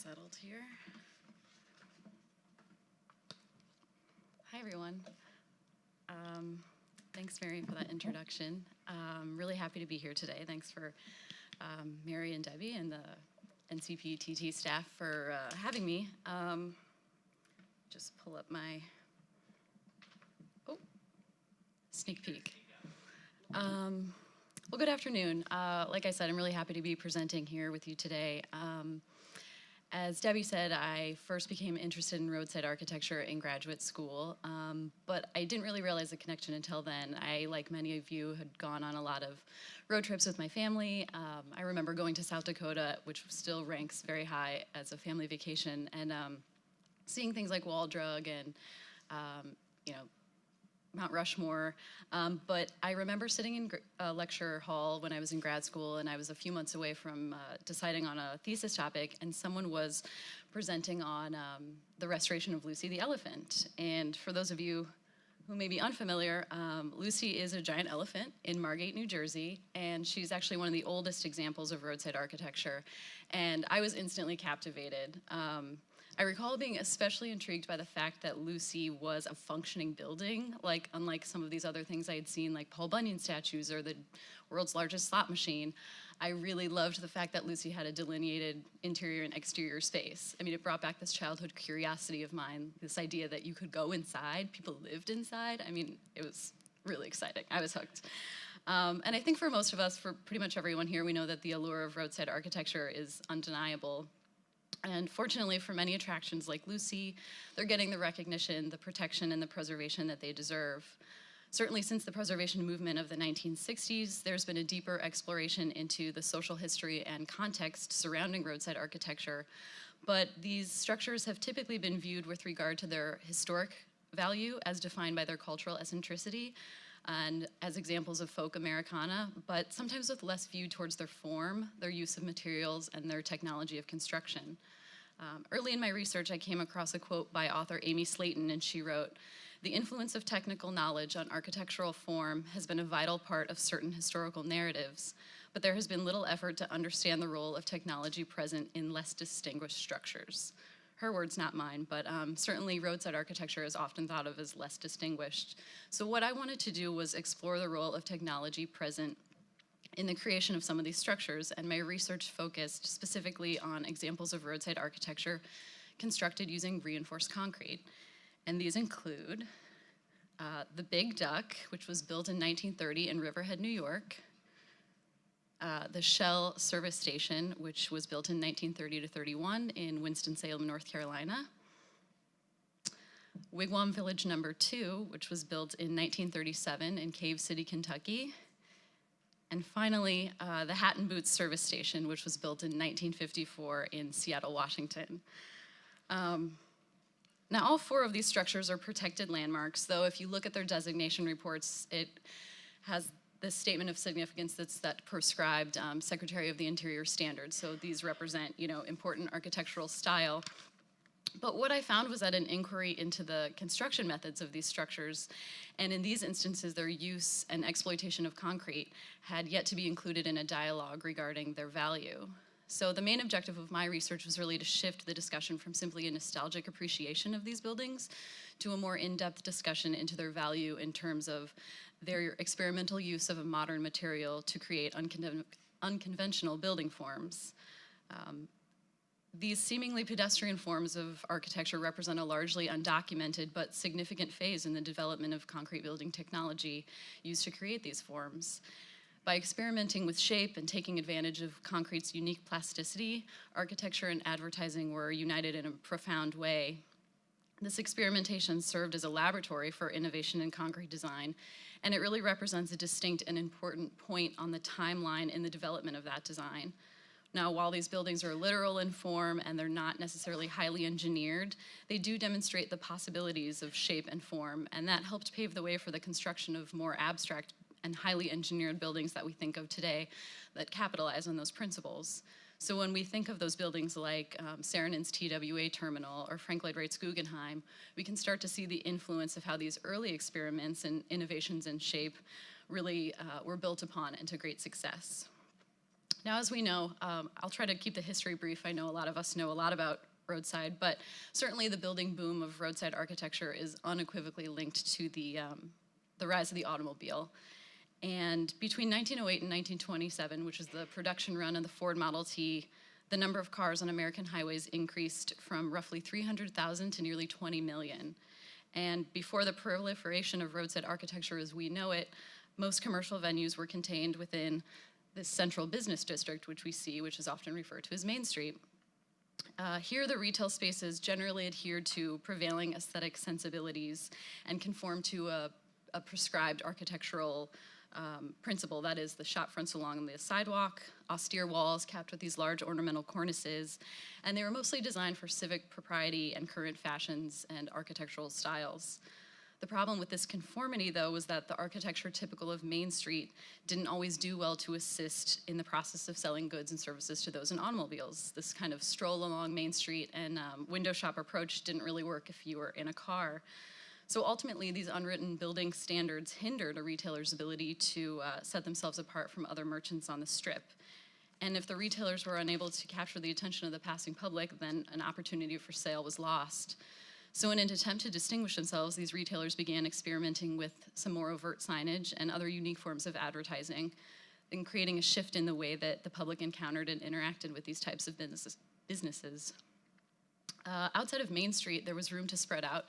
settled here. Hi, everyone. Thanks, Mary, for that introduction. Really happy to be here today. Thanks for Mary and Debbie and the NCPTT staff for having me. Just pull up my sneak peek. Well, good afternoon. Like I said, I'm really happy to be presenting here with you today. As Debbie said, I first became interested in roadside architecture in graduate school, but I didn't really realize the connection until then. I, like many of you, had gone on a lot of road trips with my family. I remember going to South Dakota, which still ranks very high as a family vacation, and seeing things like Wall Drug and, Mount Rushmore, but I remember sitting in a lecture hall when I was in grad school, and I was a few months away from deciding on a thesis topic, and someone was presenting on the restoration of Lucy the elephant. And for those of you who may be unfamiliar, Lucy is a giant elephant in Margate, New Jersey, and she's actually one of the oldest examples of roadside architecture, and I was instantly captivated. I recall being especially intrigued by the fact that Lucy was a functioning building, unlike some of these other things I had seen, like Paul Bunyan statues or the world's largest slot machine. I really loved the fact that Lucy had a delineated interior and exterior space. I mean, it brought back this childhood curiosity of mine, this idea that you could go inside, people lived inside. I mean, it was really exciting. I was hooked. And I think for most of us, for pretty much everyone here, we know that the allure of roadside architecture is undeniable. And fortunately for many attractions like Lucy, they're getting the recognition, the protection, and the preservation that they deserve. Certainly since the preservation movement of the 1960s, there's been a deeper exploration into the social history and context surrounding roadside architecture. But these structures have typically been viewed with regard to their historic value as defined by their cultural eccentricity and as examples of folk Americana, but sometimes with less view towards their form, their use of materials, and their technology of construction. Early in my research, I came across a quote by author Amy Slayton, and she wrote, "The influence of technical knowledge on architectural form has been a vital part of certain historical narratives, but there has been little effort to understand the role of technology present in less distinguished structures." Her words, not mine, but certainly roadside architecture is often thought of as less distinguished. So what I wanted to do was explore the role of technology present in the creation of some of these structures, and my research focused specifically on examples of roadside architecture constructed using reinforced concrete. And these include the Big Duck, which was built in 1930 in Riverhead, New York, the Shell Service Station, which was built in 1930 to 31 in Winston-Salem, North Carolina. Wigwam Village No. 2, which was built in 1937 in Cave City, Kentucky. And finally, the Hat and Boots Service Station, which was built in 1954 in Seattle, Washington. Now, all four of these structures are protected landmarks, though if you look at their designation reports, it has this statement of significance that's that prescribed Secretary of the Interior standards. So these represent, important architectural style. But what I found was that an inquiry into the construction methods of these structures, and in these instances, their use and exploitation of concrete, had yet to be included in a dialogue regarding their value. So the main objective of my research was really to shift the discussion from simply a nostalgic appreciation of these buildings to a more in-depth discussion into their value in terms of their experimental use of a modern material to create unconventional building forms. These seemingly pedestrian forms of architecture represent a largely undocumented but significant phase in the development of concrete building technology used to create these forms. By experimenting with shape and taking advantage of concrete's unique plasticity, architecture and advertising were united in a profound way. This experimentation served as a laboratory for innovation in concrete design, and it really represents a distinct and important point on the timeline in the development of that design. Now, while these buildings are literal in form and they're not necessarily highly engineered, they do demonstrate the possibilities of shape and form, and that helped pave the way for the construction of more abstract and highly engineered buildings that we think of today that capitalize on those principles. So when we think of those buildings like Saarinen's TWA terminal or Frank Lloyd Wright's Guggenheim, we can start to see the influence of how these early experiments and innovations in shape really were built upon into great success. Now, as we know, I'll try to keep the history brief. I know a lot of us know a lot about Roadside, but certainly the building boom of roadside architecture is unequivocally linked to the rise of the automobile. And between 1908 and 1927, which is the production run of the Ford Model T, the number of cars on American highways increased from roughly 300,000 to nearly 20 million. And before the proliferation of roadside architecture as we know it, most commercial venues were contained within this central business district, which we see, which is often referred to as Main Street. Here, the retail spaces generally adhered to prevailing aesthetic sensibilities and conform to a prescribed architectural principle. That is, the shop fronts along the sidewalk, austere walls capped with these large ornamental cornices, and they were mostly designed for civic propriety and current fashions and architectural styles. The problem with this conformity, though, was that the architecture typical of Main Street didn't always do well to assist in the process of selling goods and services to those in automobiles. This kind of stroll along Main Street and window shop approach didn't really work if you were in a car. So ultimately, these unwritten building standards hindered a retailer's ability to set themselves apart from other merchants on the strip. And if the retailers were unable to capture the attention of the passing public, then an opportunity for sale was lost. So in an attempt to distinguish themselves, these retailers began experimenting with some more overt signage and other unique forms of advertising, and creating a shift in the way that the public encountered and interacted with these types of businesses. Outside of Main Street, there was room to spread out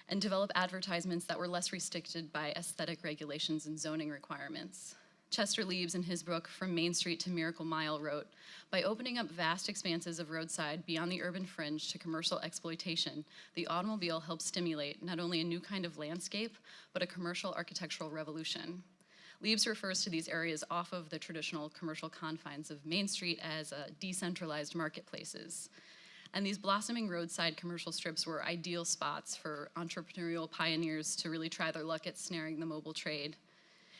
and develop advertisements that were less restricted by aesthetic regulations and zoning requirements. Chester Leibs, in his book From Main Street to Miracle Mile, wrote, "By opening up vast expanses of roadside beyond the urban fringe to commercial exploitation, the automobile helped stimulate not only a new kind of landscape, but a commercial architectural revolution." Leibs refers to these areas off of the traditional commercial confines of Main Street as decentralized marketplaces. And these blossoming roadside commercial strips were ideal spots for entrepreneurial pioneers to really try their luck at snaring the mobile trade.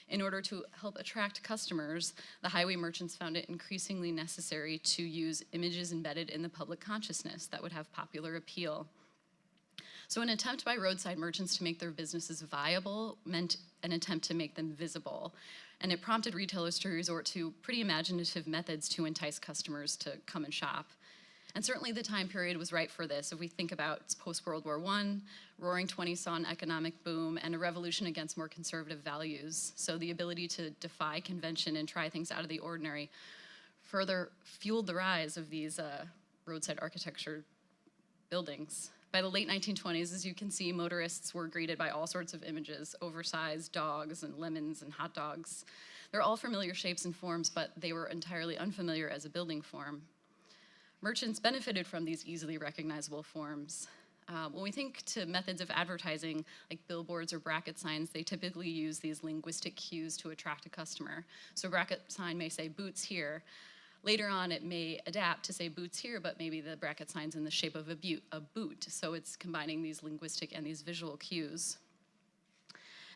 In order to help attract customers, the highway merchants found it increasingly necessary to use images embedded in the public consciousness that would have popular appeal. So an attempt by roadside merchants to make their businesses viable meant an attempt to make them visible. And it prompted retailers to resort to pretty imaginative methods to entice customers to come and shop. And certainly the time period was ripe for this. If we think about post-World War I, Roaring '20s saw an economic boom and a revolution against more conservative values. So the ability to defy convention and try things out of the ordinary further fueled the rise of these roadside architecture buildings. By the late 1920s, as you can see, motorists were greeted by all sorts of images, oversized dogs and lemons and hot dogs. They're all familiar shapes and forms, but they were entirely unfamiliar as a building form. Merchants benefited from these easily recognizable forms. When we think to methods of advertising, like billboards or bracket signs, they typically use these linguistic cues to attract a customer. So a bracket sign may say boots here. Later on, it may adapt to say boots here, but maybe the bracket sign's in the shape of a boot. So it's combining these linguistic and these visual cues.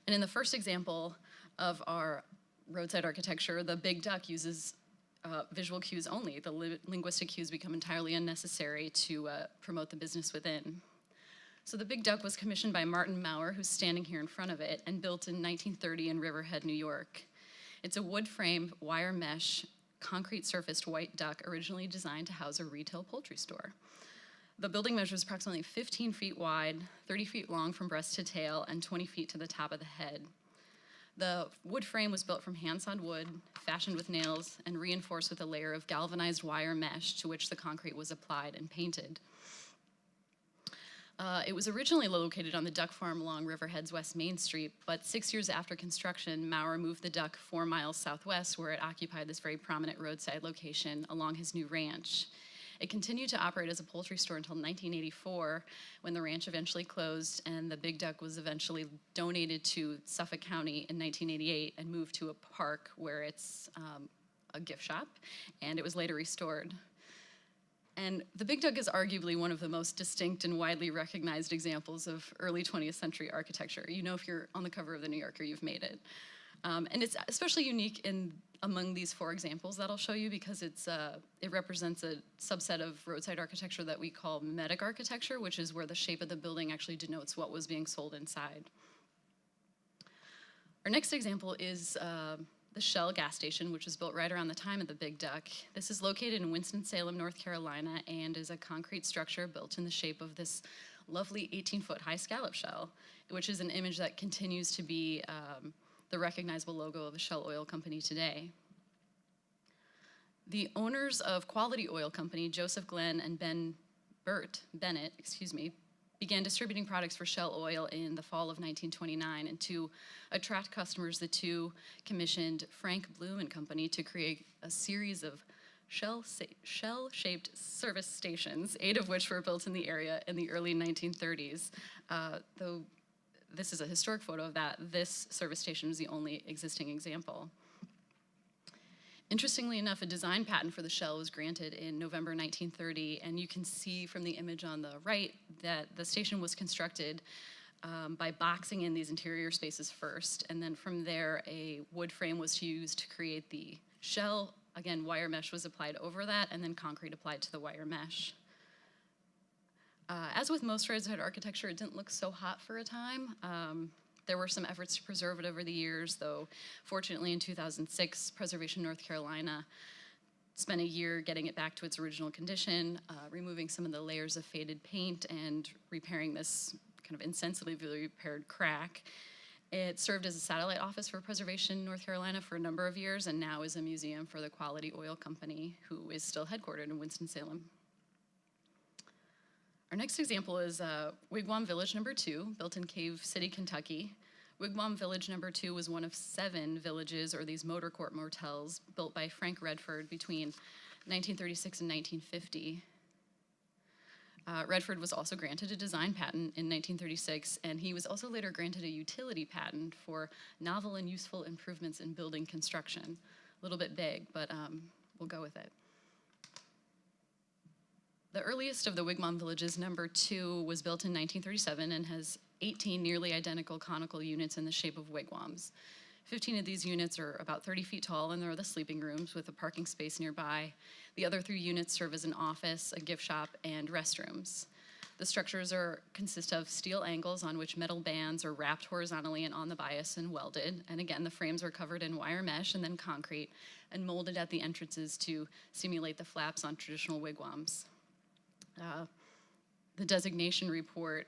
And in the first example of our roadside architecture, the Big Duck uses visual cues only. The linguistic cues become entirely unnecessary to promote the business within. So the Big Duck was commissioned by Martin Maurer, who's standing here in front of it, and built in 1930 in Riverhead, New York. It's a wood-framed, wire mesh, concrete-surfaced white duck originally designed to house a retail poultry store. The building measures approximately 15 feet wide, 30 feet long from breast to tail, and 20 feet to the top of the head. The wood frame was built from hand-sawn wood, fashioned with nails, and reinforced with a layer of galvanized wire mesh to which the concrete was applied and painted. It was originally located on the duck farm along Riverhead's West Main Street, but 6 years after construction, Maurer moved the duck 4 miles southwest, where it occupied this very prominent roadside location along his new ranch. It continued to operate as a poultry store until 1984, when the ranch eventually closed and the Big Duck was eventually donated to Suffolk County in 1988 and moved to a park where it's a gift shop, and it was later restored. And the Big Duck is arguably one of the most distinct and widely recognized examples of early 20th century architecture. You know, if you're on the cover of the New Yorker, you've made it. And it's especially unique among these 4 examples that I'll show you because it represents a subset of roadside architecture that we call mimetic architecture, which is where the shape of the building actually denotes what was being sold inside. Our next example is the Shale Gas Station, which was built right around the time of the Big Duck. This is located in Winston-Salem, North Carolina, and is a concrete structure built in the shape of this lovely 18-foot high scallop shell, which is an image that continues to be the recognizable logo of a Shell Oil Company today. The owners of Quality Oil Company, Joseph Glenn and Bennett, began distributing products for Shell Oil in the fall of 1929, and to attract customers, the two commissioned Frank Bloom and Company to create a series of shell-shaped service stations, 8 of which were built in the area in the early 1930s. Though this is a historic photo of that, this service station is the only existing example. Interestingly enough, a design patent for the shell was granted in November 1930, and you can see from the image on the right that the station was constructed by boxing in these interior spaces first, and then from there a wood frame was used to create the shell. Again, wire mesh was applied over that, and then concrete applied to the wire mesh. As with most roadside architecture, it didn't look so hot for a time. There were some efforts to preserve it over the years, though fortunately in 2006, Preservation North Carolina spent a year getting it back to its original condition, removing some of the layers of faded paint and repairing this kind of insensitively repaired crack. It served as a satellite office for Preservation North Carolina for a number of years, and now is a museum for the Quality Oil Company, who is still headquartered in Winston-Salem. Our next example is Wigwam Village No. 2, built in Cave City, Kentucky. Wigwam Village No. 2 was one of 7 villages, or these motor court motels, built by Frank Redford between 1936 and 1950. Redford was also granted a design patent in 1936, and he was also later granted a utility patent for novel and useful improvements in building construction. A little bit big, but we'll go with it. The earliest of the Wigwam villages, No. 2, was built in 1937 and has 18 nearly identical conical units in the shape of wigwams. 15 of these units are about 30 feet tall, and they're the sleeping rooms with a parking space nearby. The other 3 units serve as an office, a gift shop, and restrooms. The structures consist of steel angles on which metal bands are wrapped horizontally and on the bias and welded. And again, the frames are covered in wire mesh and then concrete and molded at the entrances to simulate the flaps on traditional wigwams. The designation report,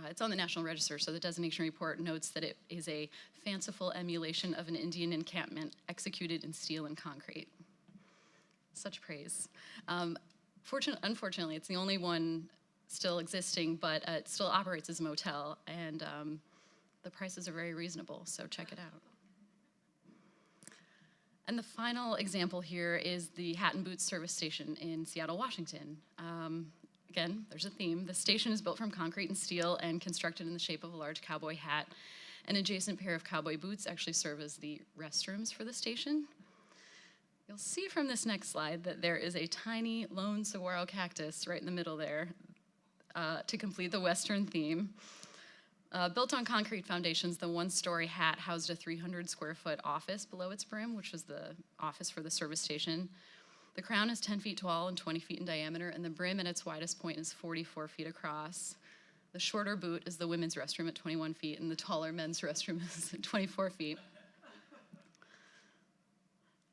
it's on the National Register, so the designation report notes that it is a fanciful emulation of an Indian encampment executed in steel and concrete. Such praise. Unfortunately, it's the only one still existing, but it still operates as a motel, and the prices are very reasonable, so check it out. And the final example here is the Hat and Boots service station in Seattle, Washington. Again, there's a theme. The station is built from concrete and steel and constructed in the shape of a large cowboy hat. An adjacent pair of cowboy boots actually serve as the restrooms for the station. You'll see from this next slide that there is a tiny lone saguaro cactus right in the middle there to complete the Western theme. Built on concrete foundations, the 1-story hat housed a 300-square-foot office below its brim, which was the office for the service station. The crown is 10 feet tall and 20 feet in diameter, and the brim at its widest point is 44 feet across. The shorter boot is the women's restroom at 21 feet, and the taller men's restroom is 24 feet.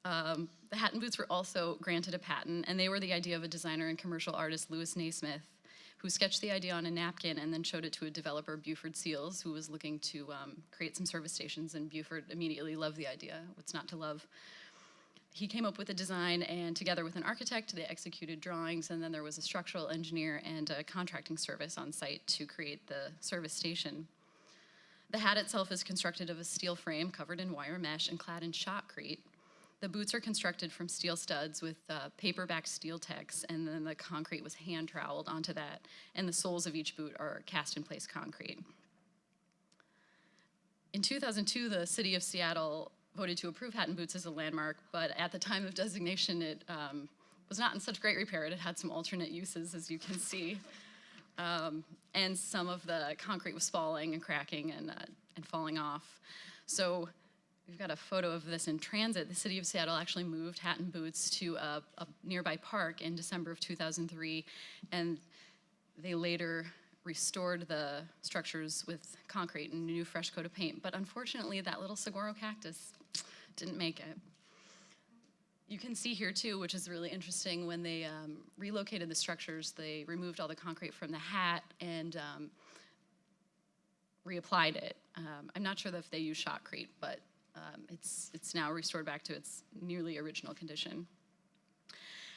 The hat and boots were also granted a patent, and they were the idea of a designer and commercial artist, Louis Naismith, who sketched the idea on a napkin and then showed it to a developer, Buford Seals, who was looking to create some service stations, and Buford immediately loved the idea. What's not to love? He came up with a design, and together with an architect, they executed drawings, and then there was a structural engineer and a contracting service on site to create the service station. The hat itself is constructed of a steel frame covered in wire mesh and clad in shotcrete. The boots are constructed from steel studs with paper-backed steel techs, and then the concrete was hand troweled onto that, and the soles of each boot are cast-in-place concrete. In 2002, the city of Seattle voted to approve Hat and Boots as a landmark, but at the time of designation, it was not in such great repair. It had some alternate uses, as you can see, and some of the concrete was falling and cracking and falling off. So we've got a photo of this in transit. The city of Seattle actually moved Hat and Boots to a nearby park in December of 2003, and they later restored the structures with concrete and a new fresh coat of paint. But unfortunately, that little saguaro cactus didn't make it. You can see here too, which is really interesting, when they relocated the structures, they removed all the concrete from the hat and reapplied it. I'm not sure if they use Shotcrete, but it's now restored back to its nearly original condition.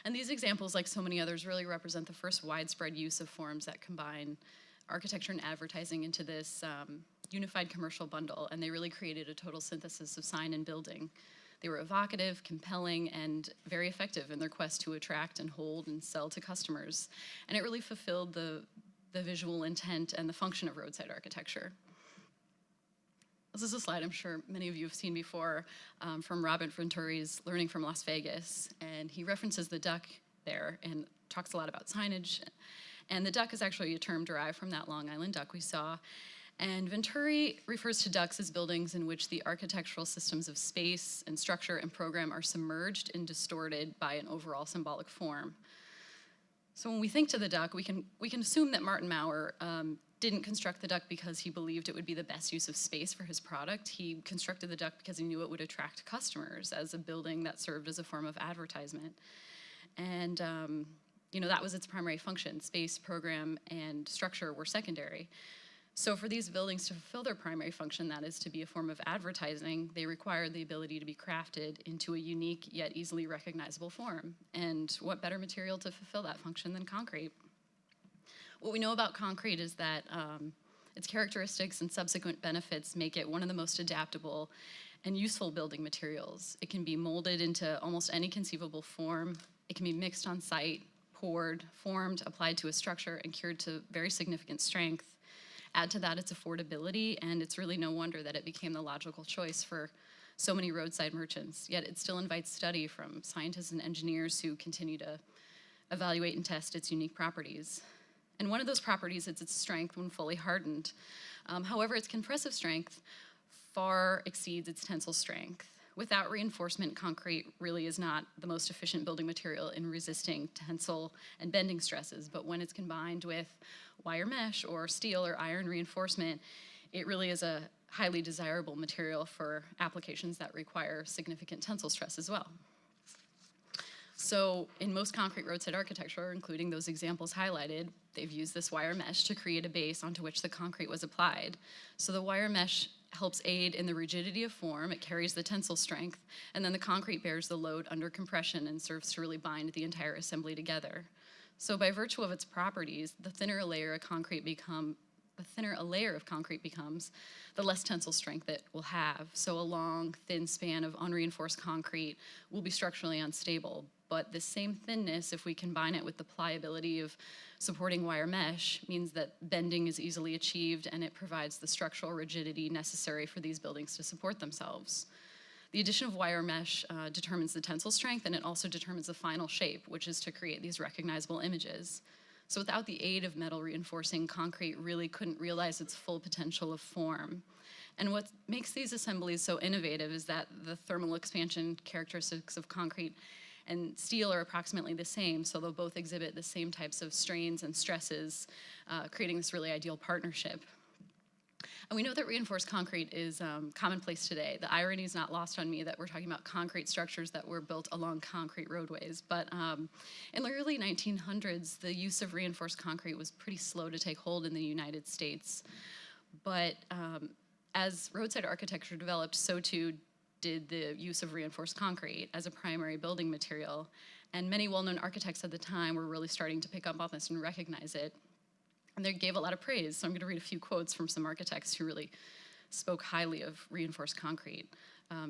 And these examples, like so many others, really represent the first widespread use of forms that combine architecture and advertising into this unified commercial bundle, and they really created a total synthesis of sign and building. They were evocative, compelling, and very effective in their quest to attract and hold and sell to customers. And it really fulfilled the visual intent and the function of roadside architecture. This is a slide I'm sure many of you have seen before from Robert Venturi's Learning from Las Vegas, and he references the duck there and talks a lot about signage. And the duck is actually a term derived from that Long Island duck we saw. And Venturi refers to ducks as buildings in which the architectural systems of space and structure and program are submerged and distorted by an overall symbolic form. So when we think to the duck, we can assume that Martin Maurer didn't construct the duck because he believed it would be the best use of space for his product. He constructed the duck because he knew it would attract customers as a building that served as a form of advertisement. And that was its primary function. Space, program, and structure were secondary. So for these buildings to fulfill their primary function, that is to be a form of advertising, they required the ability to be crafted into a unique yet easily recognizable form. And what better material to fulfill that function than concrete? What we know about concrete is that its characteristics and subsequent benefits make it one of the most adaptable and useful building materials. It can be molded into almost any conceivable form. It can be mixed on site, poured, formed, applied to a structure, and cured to very significant strength. Add to that its affordability, and it's really no wonder that it became the logical choice for so many roadside merchants. Yet it still invites study from scientists and engineers who continue to evaluate and test its unique properties. And one of those properties is its strength when fully hardened. However, its compressive strength far exceeds its tensile strength. Without reinforcement, concrete really is not the most efficient building material in resisting tensile and bending stresses, but when it's combined with wire mesh or steel or iron reinforcement, it really is a highly desirable material for applications that require significant tensile stress as well. So in most concrete roadside architecture, including those examples highlighted, they've used this wire mesh to create a base onto which the concrete was applied. So the wire mesh helps aid in the rigidity of form, it carries the tensile strength, and then the concrete bears the load under compression and serves to really bind the entire assembly together. So by virtue of its properties, the thinner a layer of concrete becomes, the less tensile strength it will have. So a long, thin span of unreinforced concrete will be structurally unstable. But the same thinness, if we combine it with the pliability of supporting wire mesh, means that bending is easily achieved and it provides the structural rigidity necessary for these buildings to support themselves. The addition of wire mesh determines the tensile strength, and it also determines the final shape, which is to create these recognizable images. So without the aid of metal reinforcing, concrete really couldn't realize its full potential of form. And what makes these assemblies so innovative is that the thermal expansion characteristics of concrete and steel are approximately the same, so they'll both exhibit the same types of strains and stresses, creating this really ideal partnership. And we know that reinforced concrete is commonplace today. The irony is not lost on me that we're talking about concrete structures that were built along concrete roadways. But in the early 1900s, the use of reinforced concrete was pretty slow to take hold in the United States. But as roadside architecture developed, so too did the use of reinforced concrete as a primary building material. And many well-known architects at the time were really starting to pick up on this and recognize it. And they gave a lot of praise. So I'm going to read a few quotes from some architects who really spoke highly of reinforced concrete.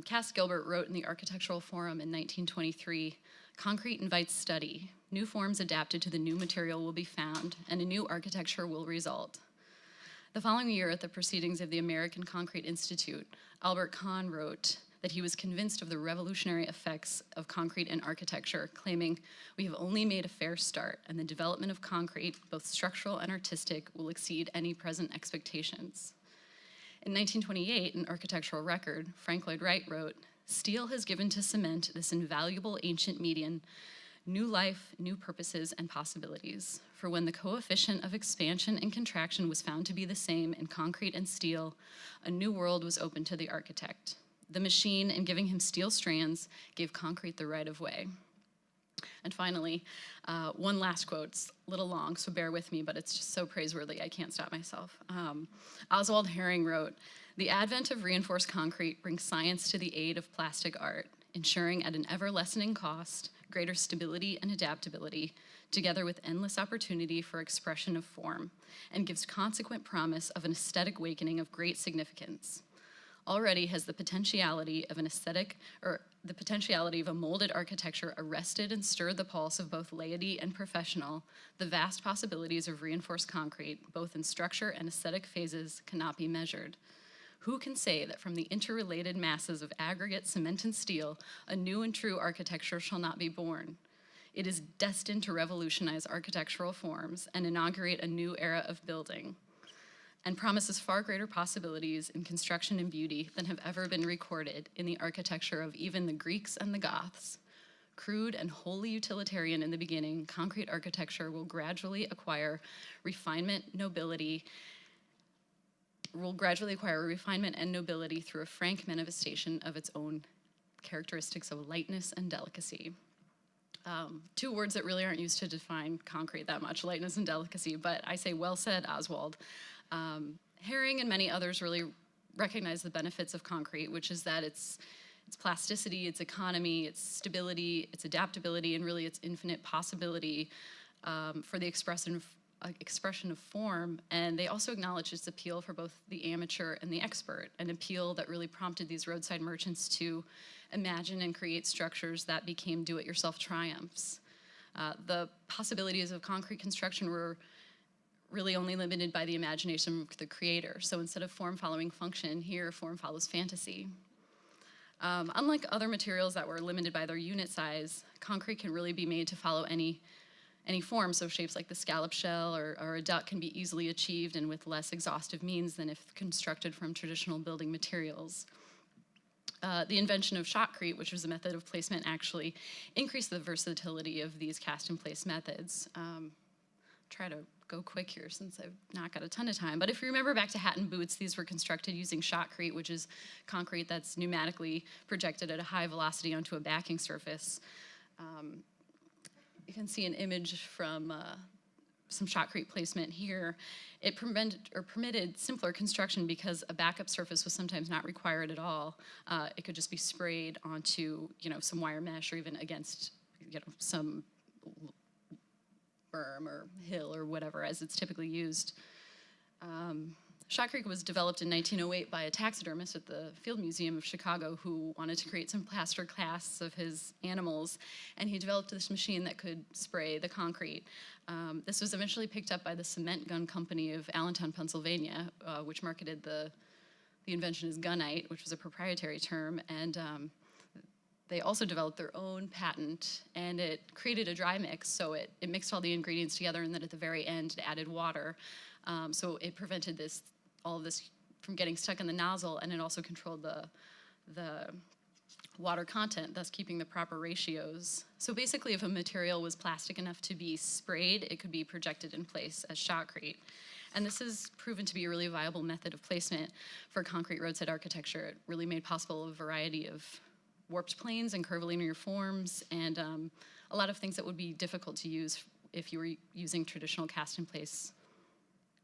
Cass Gilbert wrote in the Architectural Forum in 1923, "Concrete invites study. New forms adapted to the new material will be found, and a new architecture will result." The following year at the Proceedings of the American Concrete Institute, Albert Kahn wrote that he was convinced of the revolutionary effects of concrete in architecture, claiming, "We have only made a fair start, and the development of concrete, both structural and artistic, will exceed any present expectations." In 1928, in Architectural Record, Frank Lloyd Wright wrote, "Steel has given to cement, this invaluable ancient median, new life, new purposes, and possibilities. For when the coefficient of expansion and contraction was found to be the same in concrete and steel, a new world was open to the architect. The machine, in giving him steel strands, gave concrete the right of way. And finally, one last quote. It's a little long, so bear with me, but it's just so praiseworthy, I can't stop myself. Oswald Herring wrote, "The advent of reinforced concrete brings science to the aid of plastic art, ensuring at an ever-lessening cost greater stability and adaptability, together with endless opportunity for expression of form, and gives consequent promise of an aesthetic awakening of great significance. Already has the potentiality of a molded architecture arrested and stirred the pulse of both laity and professional. The vast possibilities of reinforced concrete, both in structure and aesthetic phases, cannot be measured. Who can say that from the interrelated masses of aggregate cement and steel, a new and true architecture shall not be born? It is destined to revolutionize architectural forms and inaugurate a new era of building, and promises far greater possibilities in construction and beauty than have ever been recorded in the architecture of even the Greeks and the Goths. Crude and wholly utilitarian in the beginning, concrete architecture will gradually acquire refinement and nobility through a frank manifestation of its own characteristics of lightness and delicacy." Two words that really aren't used to define concrete that much, lightness and delicacy, but I say well said, Oswald. Herring and many others really recognize the benefits of concrete, which is that its plasticity, its economy, its stability, its adaptability, and really its infinite possibility for the expression of form. And they also acknowledge its appeal for both the amateur and the expert, an appeal that really prompted these roadside merchants to imagine and create structures that became do-it-yourself triumphs. The possibilities of concrete construction were really only limited by the imagination of the creator. So instead of form following function, here form follows fantasy. Unlike other materials that were limited by their unit size, concrete can really be made to follow any form. So shapes like the scallop shell or a duck can be easily achieved and with less exhaustive means than if constructed from traditional building materials. The invention of Shotcrete, which was a method of placement, actually increased the versatility of these cast-in-place methods. Try to go quick here since I've not got a ton of time. But if you remember back to hat and boots, these were constructed using Shotcrete, which is concrete that's pneumatically projected at a high velocity onto a backing surface. You can see an image from some Shotcrete placement here. It permitted simpler construction because a backup surface was sometimes not required at all. It could just be sprayed onto, some wire mesh or even against, some berm or hill or whatever as it's typically used. Shotcrete was developed in 1908 by a taxidermist at the Field Museum of Chicago who wanted to create some plaster casts of his animals, and he developed this machine that could spray the concrete. This was eventually picked up by the Cement Gun Company of Allentown, Pennsylvania, which marketed the invention as gunite, which was a proprietary term, and they also developed their own patent, and it created a dry mix, so it mixed all the ingredients together, and then at the very end it added water. So it prevented all of this from getting stuck in the nozzle, and it also controlled the water content, thus keeping the proper ratios. So basically, if a material was plastic enough to be sprayed, it could be projected in place as Shotcrete. And this has proven to be a really viable method of placement for concrete roadside architecture. It really made possible a variety of warped planes and curvilinear forms, and a lot of things that would be difficult to use if you were using traditional cast-in-place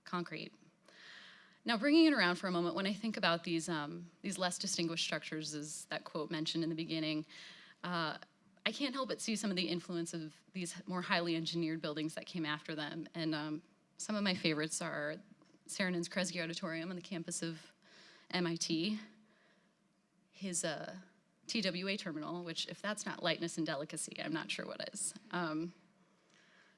concrete. Now, bringing it around for a moment, when I think about these less distinguished structures, as that quote mentioned in the beginning, I can't help but see some of the influence of these more highly engineered buildings that came after them. And some of my favorites are Saarinen's Kresge Auditorium on the campus of MIT, his TWA terminal, which if that's not lightness and delicacy, I'm not sure what is.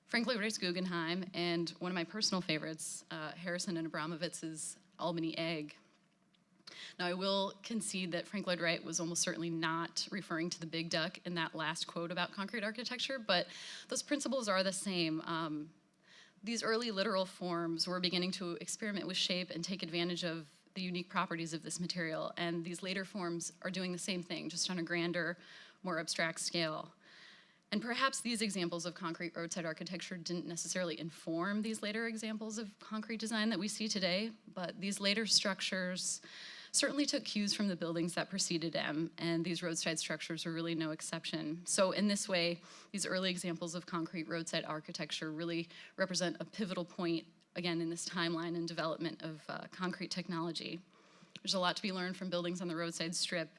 Frank Lloyd Wright's Guggenheim, and one of my personal favorites, Harrison and Abramovitz's Albany Egg. Now, I will concede that Frank Lloyd Wright was almost certainly not referring to the big duck in that last quote about concrete architecture, but those principles are the same. These early literal forms were beginning to experiment with shape and take advantage of the unique properties of this material, and these later forms are doing the same thing, just on a grander, more abstract scale. And perhaps these examples of concrete roadside architecture didn't necessarily inform these later examples of concrete design that we see today, but these later structures certainly took cues from the buildings that preceded them, and these roadside structures were really no exception. So in this way, these early examples of concrete roadside architecture really represent a pivotal point, again, in this timeline and development of concrete technology. There's a lot to be learned from buildings on the roadside strip,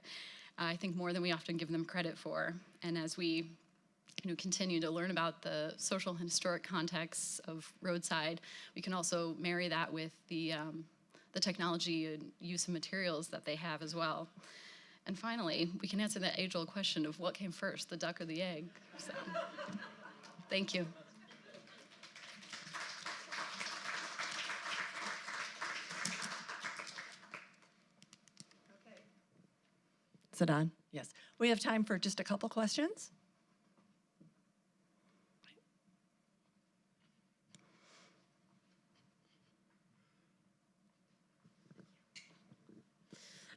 I think more than we often give them credit for. And as we continue to learn about the social and historic contexts of roadside, we can also marry that with the technology and use of materials that they have as well. And finally, we can answer that age-old question of what came first, the duck or the egg. So, thank you. Is it on? Yes. We have time for just a couple questions.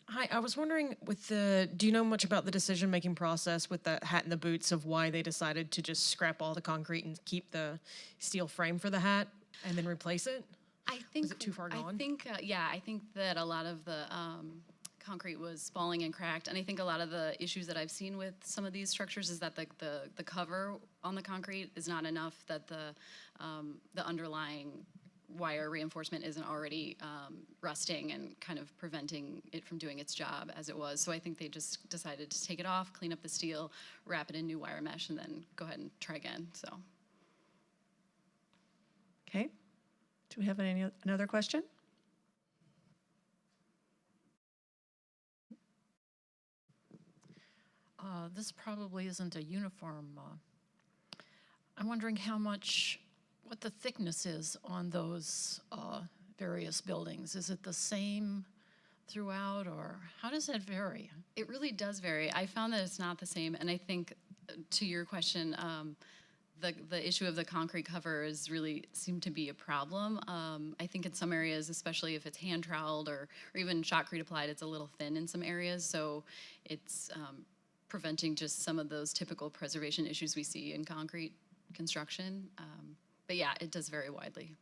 Hi, I was wondering do you know much about the decision-making process with the hat and the boots of why they decided to just scrap all the concrete and keep the steel frame for the hat and then replace it? I think, was it too far gone? I think that a lot of the concrete was falling and cracked, and I think a lot of the issues that I've seen with some of these structures is that the cover on the concrete is not enough, that the underlying wire reinforcement isn't already rusting and kind of preventing it from doing its job as it was. So I think they just decided to take it off, clean up the steel, wrap it in new wire mesh, and then go ahead and try again. So. Okay. Do we have another question? This probably isn't a uniform. I'm wondering what the thickness is on those various buildings. Is it the same throughout, or how does that vary? It really does vary. I found that it's not the same, and I think to your question, the issue of the concrete cover is really seemed to be a problem. I think in some areas, especially if it's hand troweled or even shotcrete applied, it's a little thin in some areas, so it's preventing just some of those typical preservation issues we see in concrete construction. But yeah, it does vary widely.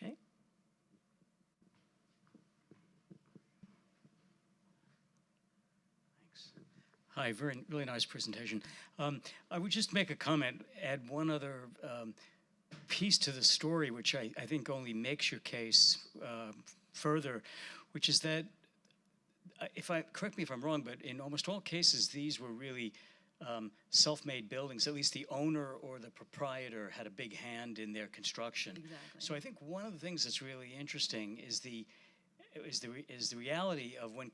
Okay. Thanks. Hi, really nice presentation. I would just make a comment, add one other piece to the story, which I think only makes your case further, which is that, correct me if I'm wrong, but in almost all cases, these were really self-made buildings. At least the owner or the proprietor had a big hand in their construction. Exactly. So I think one of the things that's really interesting is the reality of when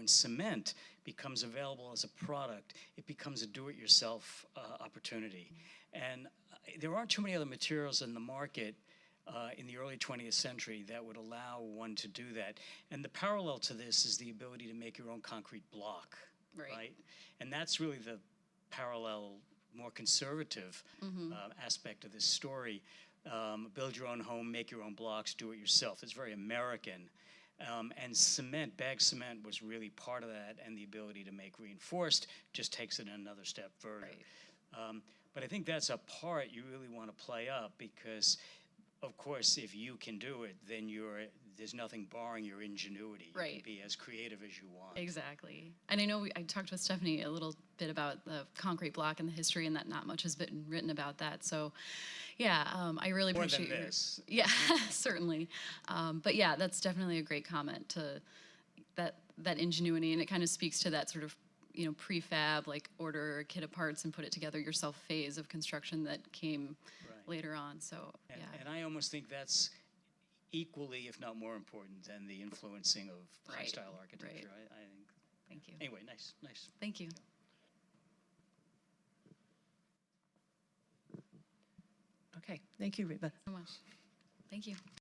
cement becomes available as a product, it becomes a do-it-yourself opportunity. And there aren't too many other materials in the market in the early 20th century that would allow one to do that. And the parallel to this is the ability to make your own concrete block, right? And that's really the parallel, more conservative aspect of this story. Build your own home, make your own blocks, do it yourself. It's very American. And cement, bagged cement was really part of that, and the ability to make reinforced just takes it another step further. Right. But I think that's a part you really want to play up because, of course, if you can do it, then there's nothing barring your ingenuity. You Right. can be as creative as you want. Exactly. And I know I talked with Stephanie a little bit about the concrete block and the history, and that not much has been written about that. So, yeah, I really More appreciate than this. Yeah, certainly. But yeah, that's definitely a great comment to that ingenuity, and it kind of speaks to that sort of prefab, like order a kit of parts and put it together yourself phase of construction that came later on. So yeah. And I almost think that's equally, if not more important than the influencing of high-style architecture. Right. I think. Thank you. Anyway, nice. Thank you. Okay. Thank you, Reba. So much. Thank you.